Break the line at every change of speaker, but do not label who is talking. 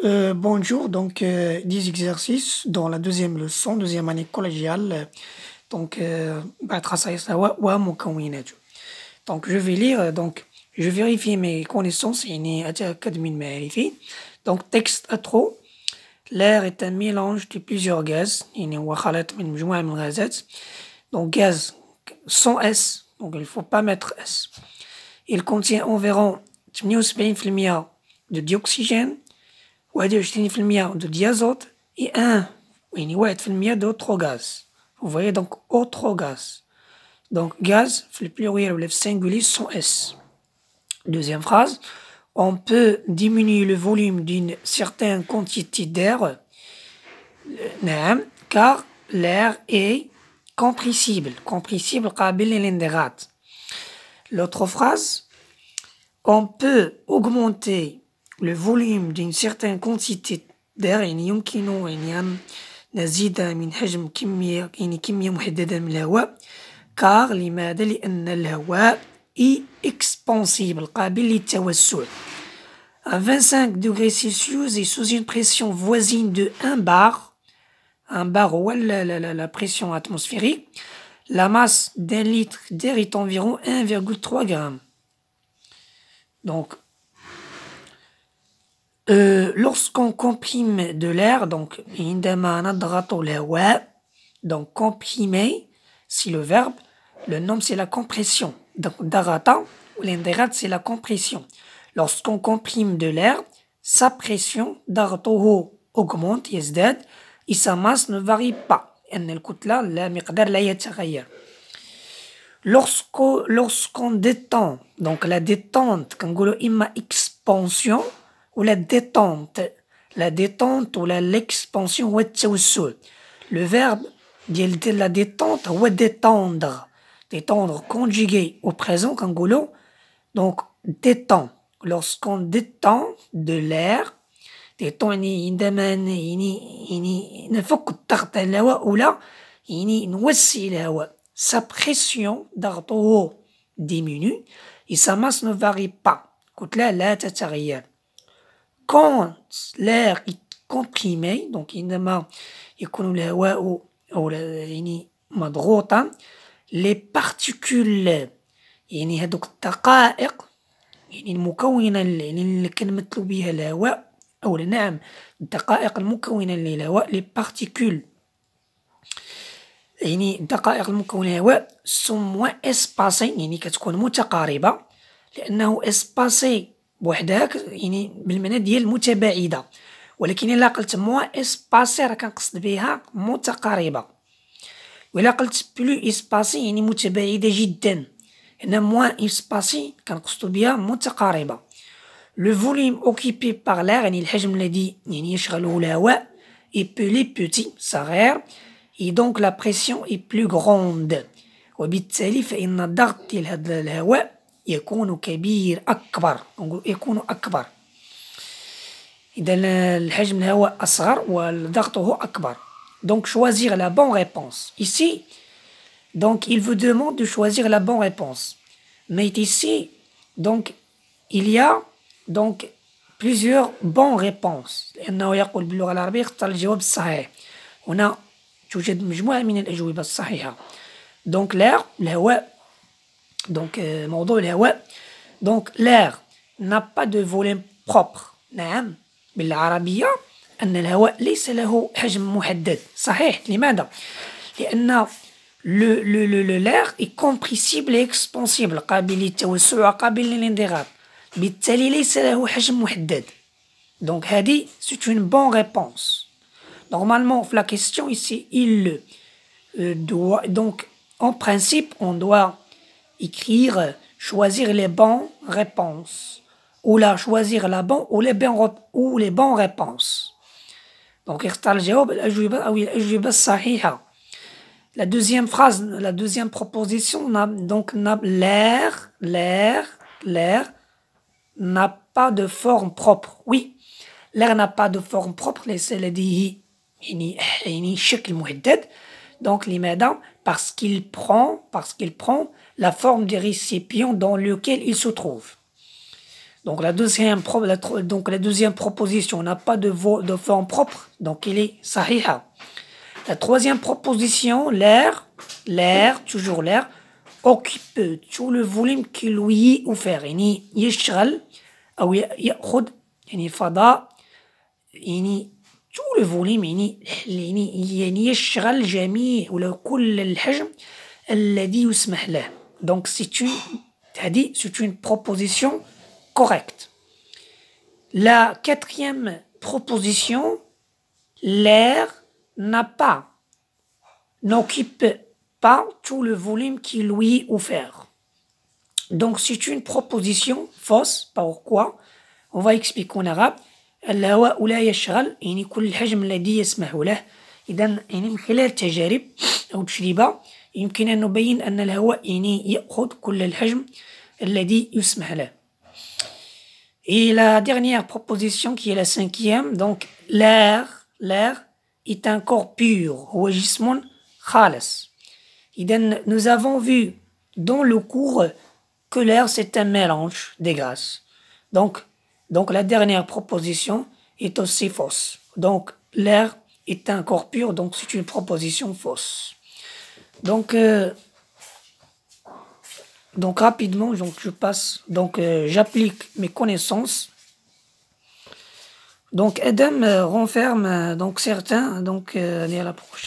Bonjour, donc 10 exercices dans la deuxième leçon, deuxième année collégiale. Donc, donc je vais lire, donc je vérifie mes connaissances. Donc texte intro. L'air est un mélange de plusieurs gaz. Donc gaz sans S, donc il ne faut pas mettre S. Il contient environ 78% de dioxygène, 21% de diazote et 1% d'autres gaz. Vous voyez donc autre gaz. Donc gaz, le pluriel ou le singulier sans S. Deuxième phrase, on peut diminuer le volume d'une certaine quantité d'air car l'air est compressible. Compressible, l'autre phrase, on peut augmenter le volume d'une certaine quantité d'air يعني يمكن أن نزيد من حجم كمية محددة من الهواء car لماذا؟ لأن الهواء est expansible قابل للتوسع. À 25 degrés Celsius et sous une pression voisine de 1 bar, ou la pression atmosphérique, la masse d'un litre d'air est environ 1,3 g. Donc, lorsqu'on comprime de l'air, donc comprimer, c'est le verbe, le nom c'est la compression. Donc darata ou l'indirat c'est la compression. Lorsqu'on comprime de l'air, sa pression daratohu augmente يزداد et sa masse ne varie pas. Lorsqu'on détend, donc la détente, كنقولوا إما expansion ou la détente ou l'expansion هو التوسع. Le verbe de la détente هو détendre. Détendre conjugué au présent كنقولوا donc détend. Lorsqu'on détend de l'air détend عندما نفك الضغط على الهواء ولا نوسع الهواء. Sa pression ضغطه diminue et sa masse ne varie pas. كتلة لا تتغير. Quand l'air est comprimé, donc عندما يكون الهواء أو مضغوطا, les particules هذوك الدقائق المكونة اللي كنمثلوا بها الهواء أو نعم الدقائق المكونة للهواء les particules الدقائق المكونة للهواء sont moins espacées كتكون متقاربة لأنه espacé بوحدها بالمعنى ديال متباعدة ولكن إلا قلت moins espacé راه كنقصد بها متقاربة وإلا قلت plus espacé متباعدة جدا لأن moins espacé كنقصد بها متقاربة. Le volume occupé par l'air الحجم الذي يشغله الهواء est plus petit صغير et donc la pression est plus grande وبالتالي فإن الضغط ديال هذا الهواء يكون كبير يكون أكبر. إذا الحجم الهواء أصغر وضغطه أكبر. Donc choisir la bonne réponse. Ici, donc il vous demande de choisir la bonne réponse. Mais ici, donc il y a donc plusieurs bonnes réponses. لأنه يقول باللغة العربية اختر الجواب الصحيح. هنا توجد مجموعة من الأجوبة الصحيحة. Donc l'air, الهواء, donc موضوع الهواء, donc l'air n'a pas de volume propre. نعم بالعربية أن الهواء ليس له حجم محدد. صحيح. لماذا؟ لأن l'air est compressible et expansible قابل للتوسع وقابل للانضغام بالتالي ليس له حجم محدد. Donc هذه c'est une bonne réponse. Normalement la question ici il doit donc en principe on doit écrire choisir les bonnes réponses ou là choisir la bonne ou les bonnes réponses. Donc اختار الجواب الأجوبة أو الأجوبة الصحيحة. La deuxième phrase, la deuxième proposition, donc l'air n'a pas de forme propre. Oui, l'air n'a pas de forme propre. شكل محدد. Donc لماذا؟ Parce qu'il prend la forme du récipient dans lequel il se trouve. Donc la deuxième proposition n'a pas de forme propre, donc il est sahiha. La troisième proposition, l'air, toujours l'air, occupe tout le volume qui lui est offert. يعني يشغل أو يأخذ يعني فضاء يعني tout le volume يعني يشغل جميع ولا كل الحجم الذي يسمح له. Donc c'est une proposition correcte. La quatrième proposition, l'air n'occupe pas tout le volume qui lui est offert. Donc c'est une proposition fausse. Pourquoi? On va expliquer en arabe. الهواء لا يشغل يعني كل الحجم الذي يسمح له. إذن يعني من خلال تجارب أو تجربة يمكن أن نبين أن الهواء يعني يأخذ كل الحجم الذي يسمح له. Et la dernière proposition qui est la cinquième, donc l'air est un corps pur, هو جسم خالص. إذن nous avons vu dans le cours que l'air c'est un mélange des gaz. Donc la dernière proposition est aussi fausse. Donc l'air est un corps pur, donc c'est une proposition fausse. Donc rapidement, je passe, j'applique mes connaissances. Donc Adam renferme certains, à la prochaine.